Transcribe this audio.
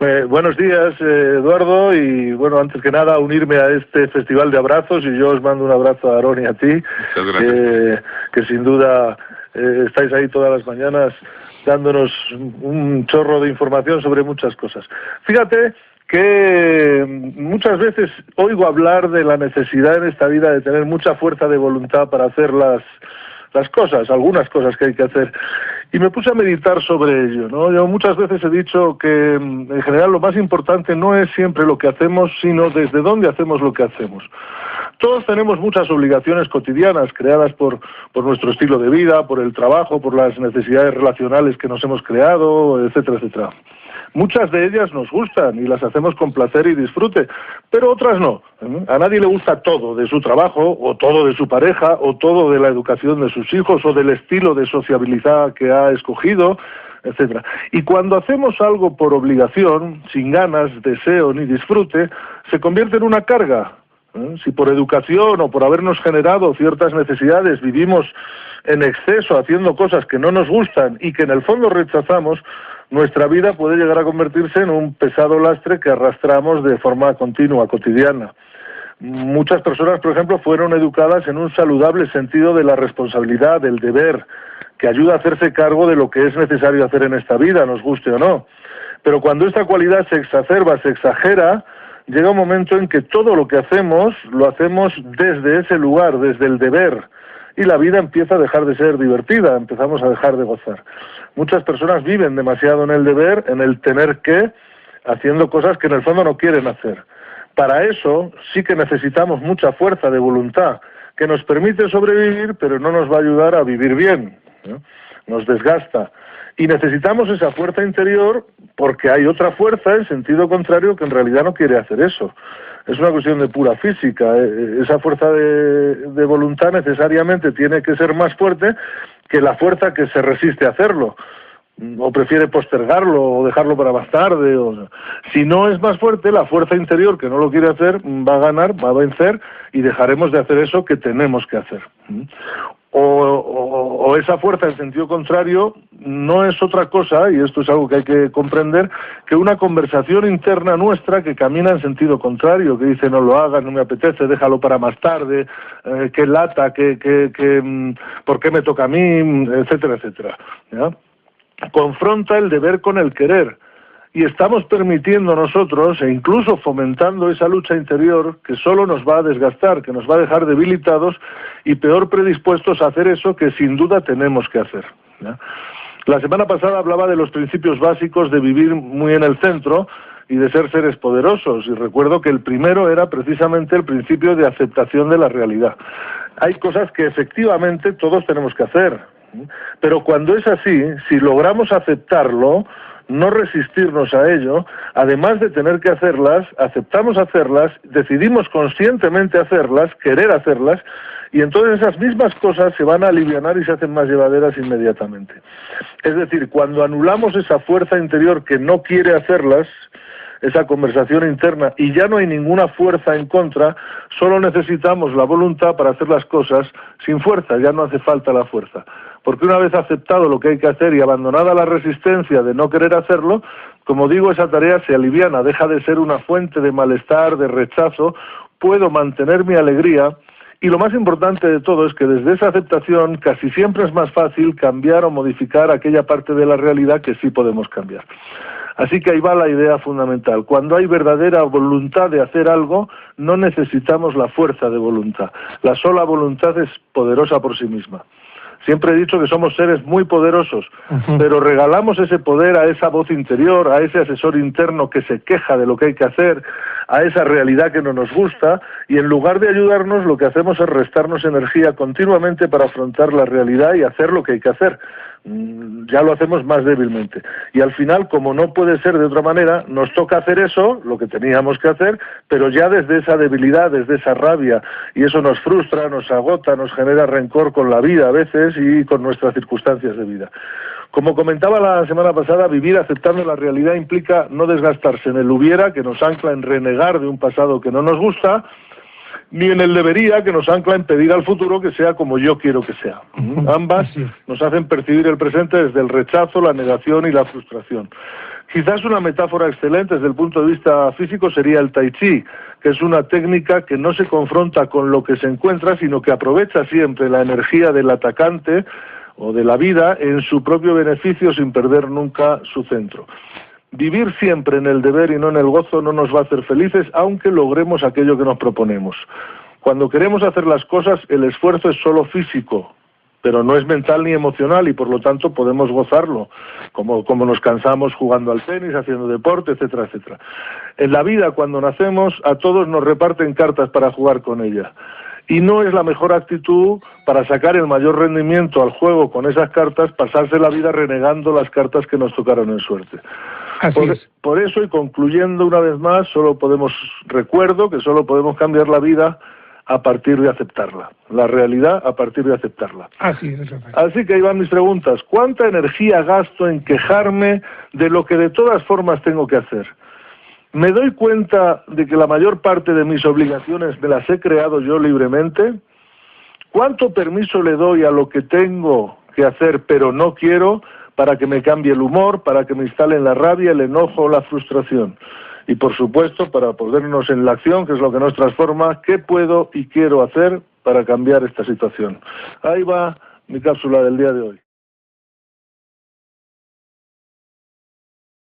Buenos días, Eduardo, y bueno, antes que nada unirme a este festival de abrazos, y yo os mando un abrazo a Aarón y a ti, que sin duda estáis ahí todas las mañanas dándonos un chorro de información sobre muchas cosas. Fíjate que muchas veces oigo hablar de la necesidad en esta vida de tener mucha fuerza de voluntad para hacer las cosas, algunas cosas que hay que hacer. Y me puse a meditar sobre ello, ¿no? Yo muchas veces he dicho que en general lo más importante no es siempre lo que hacemos, sino desde dónde hacemos lo que hacemos. Todos tenemos muchas obligaciones cotidianas creadas por nuestro estilo de vida, por el trabajo, por las necesidades relacionales que nos hemos creado, etcétera, etcétera. Muchas de ellas nos gustan y las hacemos con placer y disfrute, pero otras no. A nadie le gusta todo de su trabajo, o todo de su pareja, o todo de la educación de sus hijos, o del estilo de sociabilidad que ha escogido, etcétera. Y cuando hacemos algo por obligación, sin ganas, deseo ni disfrute, se convierte en una carga. Si por educación o por habernos generado ciertas necesidades vivimos en exceso haciendo cosas que no nos gustan y que en el fondo rechazamos, nuestra vida puede llegar a convertirse en un pesado lastre que arrastramos de forma continua, cotidiana. Muchas personas, por ejemplo, fueron educadas en un saludable sentido de la responsabilidad, del deber, que ayuda a hacerse cargo de lo que es necesario hacer en esta vida, nos guste o no. Pero cuando esta cualidad se exacerba, se exagera, llega un momento en que todo lo que hacemos, lo hacemos desde ese lugar, desde el deber, y la vida empieza a dejar de ser divertida, empezamos a dejar de gozar. Muchas personas viven demasiado en el deber, en el tener que, haciendo cosas que en el fondo no quieren hacer. Para eso sí que necesitamos mucha fuerza de voluntad, que nos permite sobrevivir, pero no nos va a ayudar a vivir bien, ¿no? Nos desgasta. Y necesitamos esa fuerza interior porque hay otra fuerza en sentido contrario que en realidad no quiere hacer eso. Es una cuestión de pura física. Esa fuerza de voluntad necesariamente tiene que ser más fuerte que la fuerza que se resiste a hacerlo, o prefiere postergarlo o dejarlo para más tarde. Si no es más fuerte, la fuerza interior que no lo quiere hacer va a ganar, va a vencer, y dejaremos de hacer eso que tenemos que hacer. O esa fuerza en sentido contrario no es otra cosa, y esto es algo que hay que comprender, que una conversación interna nuestra que camina en sentido contrario, que dice no lo hagas, no me apetece, déjalo para más tarde, qué lata, ¿por qué me toca a mí?, etcétera, etcétera, ¿ya? Confronta el deber con el querer, y estamos permitiendo nosotros, e incluso fomentando esa lucha interior que solo nos va a desgastar, que nos va a dejar debilitados y peor predispuestos a hacer eso que sin duda tenemos que hacer, ¿ya? La semana pasada hablaba de los principios básicos de vivir muy en el centro y de ser seres poderosos, y recuerdo que el primero era precisamente el principio de aceptación de la realidad. Hay cosas que efectivamente todos tenemos que hacer, pero cuando es así, si logramos aceptarlo, no resistirnos a ello, además de tener que hacerlas, aceptamos hacerlas, decidimos conscientemente hacerlas, querer hacerlas, y entonces esas mismas cosas se van a alivianar y se hacen más llevaderas inmediatamente. Es decir, cuando anulamos esa fuerza interior que no quiere hacerlas, esa conversación interna, y ya no hay ninguna fuerza en contra, solo necesitamos la voluntad para hacer las cosas sin fuerza, ya no hace falta la fuerza. Porque una vez aceptado lo que hay que hacer y abandonada la resistencia de no querer hacerlo, como digo, esa tarea se aliviana, deja de ser una fuente de malestar, de rechazo, puedo mantener mi alegría, y lo más importante de todo es que desde esa aceptación casi siempre es más fácil cambiar o modificar aquella parte de la realidad que sí podemos cambiar. Así que ahí va la idea fundamental. Cuando hay verdadera voluntad de hacer algo, no necesitamos la fuerza de voluntad. La sola voluntad es poderosa por sí misma. Siempre he dicho que somos seres muy poderosos, pero regalamos ese poder a esa voz interior, a ese asesor interno que se queja de lo que hay que hacer, a esa realidad que no nos gusta, y en lugar de ayudarnos, lo que hacemos es restarnos energía continuamente para afrontar la realidad y hacer lo que hay que hacer. Ya lo hacemos más débilmente. Y al final, como no puede ser de otra manera, nos toca hacer eso, lo que teníamos que hacer, pero ya desde esa debilidad, desde esa rabia, y eso nos frustra, nos agota, nos genera rencor con la vida a veces y con nuestras circunstancias de vida. Como comentaba la semana pasada, vivir aceptando la realidad implica no desgastarse en el hubiera, que nos ancla en renegar de un pasado que no nos gusta, ni en el debería, que nos ancla en pedir al futuro que sea como yo quiero que sea. Ambas nos hacen percibir el presente desde el rechazo, la negación y la frustración. Quizás una metáfora excelente desde el punto de vista físico sería el tai chi, que es una técnica que no se confronta con lo que se encuentra, sino que aprovecha siempre la energía del atacante o de la vida en su propio beneficio sin perder nunca su centro. Vivir siempre en el deber y no en el gozo no nos va a hacer felices, aunque logremos aquello que nos proponemos. Cuando queremos hacer las cosas, el esfuerzo es solo físico, pero no es mental ni emocional y por lo tanto podemos gozarlo, como nos cansamos jugando al tenis, haciendo deporte, etcétera, etcétera. En la vida, cuando nacemos, a todos nos reparten cartas para jugar con ella. Y no es la mejor actitud para sacar el mayor rendimiento al juego con esas cartas, pasarse la vida renegando las cartas que nos tocaron en suerte. Por eso, y concluyendo una vez más, recuerdo que solo podemos cambiar la vida a partir de aceptarla, la realidad a partir de aceptarla. Así es, Rafael. Así que ahí van mis preguntas. ¿Cuánta energía gasto en quejarme de lo que de todas formas tengo que hacer? ¿Me doy cuenta de que la mayor parte de mis obligaciones me las he creado yo libremente? ¿Cuánto permiso le doy a lo que tengo que hacer pero no quiero para que me cambie el humor, para que me instalen la rabia, el enojo o la frustración? Y por supuesto, para ponernos en la acción, que es lo que nos transforma, ¿qué puedo y quiero hacer para cambiar esta situación? Ahí va mi cápsula del día de hoy.